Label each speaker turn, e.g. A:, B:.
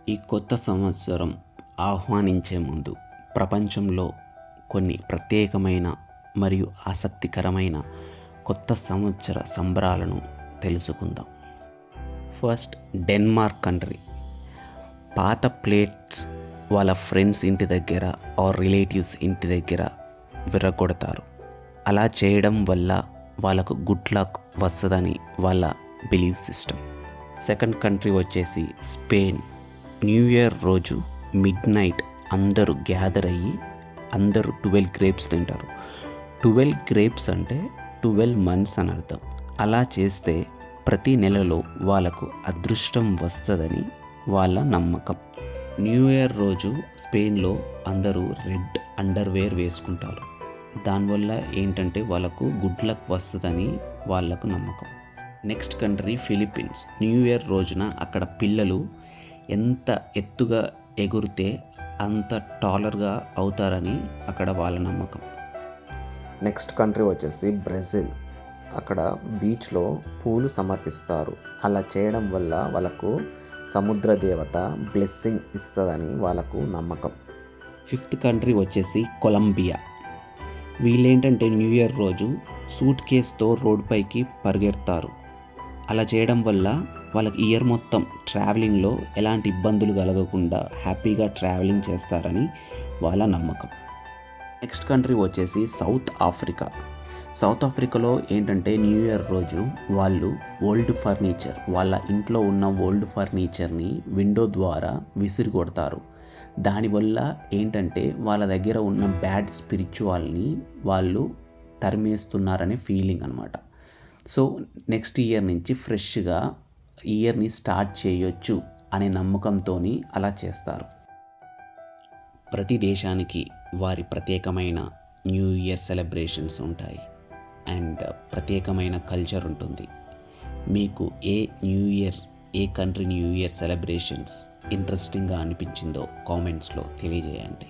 A: ఈ కొత్త సంవత్సరం ఆహ్వానించే ముందు ప్రపంచంలో కొన్ని ప్రత్యేకమైన మరియు ఆసక్తికరమైన కొత్త సంవత్సర సంబరాలను తెలుసుకుందాం. First, Denmark country. పాత ప్లేట్స్ వాళ్ళ ఫ్రెండ్స్ ఇంటి దగ్గర ఆర్ రిలేటివ్స్ ఇంటి దగ్గర విరగొడతారు. అలా చేయడం వల్ల వాళ్ళకు గుడ్ లక్ వస్తుందని వాళ్ళ బిలీవ్ సిస్టమ్. సెకండ్ కంట్రీ వచ్చేసి స్పెయిన్. న్యూ ఇయర్ రోజు మిడ్ నైట్ అందరూ గ్యాదర్ అయ్యి అందరూ 12 గ్రేప్స్ తింటారు. 12 గ్రేప్స్ అంటే 12 మంత్స్ అని అర్థం. అలా చేస్తే ప్రతి నెలలో వాళ్ళకు అదృష్టం వస్తుందని వాళ్ళ నమ్మకం. న్యూ ఇయర్ రోజు స్పెయిన్లో అందరూ రెడ్ అండర్వేర్ వేసుకుంటారు. దానివల్ల ఏంటంటే వాళ్ళకు గుడ్ లక్ వస్తుందని వాళ్ళకు నమ్మకం. Next country Philippines. New year రోజున అక్కడ పిల్లలు ఎంత ఎత్తుగా ఎగురితే అంత టాలర్గా అవుతారని అక్కడ వాళ్ళ నమ్మకం.
B: నెక్స్ట్ కంట్రీ వచ్చేసి బ్రెజిల్. అక్కడ బీచ్లో పూలు సమర్పిస్తారు. అలా చేయడం వల్ల వాళ్ళకు సముద్ర దేవత బ్లెస్సింగ్ ఇస్తుందని వాళ్ళకు నమ్మకం.
A: ఫిఫ్త్ కంట్రీ వచ్చేసి కొలంబియా. వీళ్ళేంటంటే న్యూ ఇయర్ రోజు సూట్ కేస్తో రోడ్ పైకి పరిగెడతారు. అలా చేయడం వల్ల వాళ్ళకి ఇయర్ మొత్తం ట్రావెలింగ్లో ఎలాంటి ఇబ్బందులు కలగకుండా హ్యాపీగా ట్రావెలింగ్ చేస్తారని వాళ్ళ నమ్మకం. నెక్స్ట్ కంట్రీ వచ్చేసి సౌత్ ఆఫ్రికా. సౌత్ ఆఫ్రికాలో ఏంటంటే న్యూ ఇయర్ రోజు వాళ్ళు ఓల్డ్ ఫర్నిచర్, వాళ్ళ ఇంట్లో ఉన్న ఓల్డ్ ఫర్నిచర్ని విండో ద్వారా విసిరి కొడతారు. దానివల్ల ఏంటంటే వాళ్ళ దగ్గర ఉన్న బ్యాడ్ స్పిరిచువల్ని వాళ్ళు తరిమేస్తున్నారనే ఫీలింగ్ అనమాట. సో నెక్స్ట్ ఇయర్ నుంచి ఫ్రెష్గా ఇయర్ని స్టార్ట్ చేయొచ్చు అనే నమ్మకంతో అలా చేస్తారు. ప్రతి దేశానికి వారి ప్రత్యేకమైన న్యూ ఇయర్ సెలబ్రేషన్స్ ఉంటాయి అండ్ ప్రత్యేకమైన కల్చర్ ఉంటుంది. మీకు ఏ కంట్రీ న్యూ ఇయర్ సెలబ్రేషన్స్ ఇంట్రెస్టింగ్గా అనిపించిందో కామెంట్స్లో తెలియజేయండి.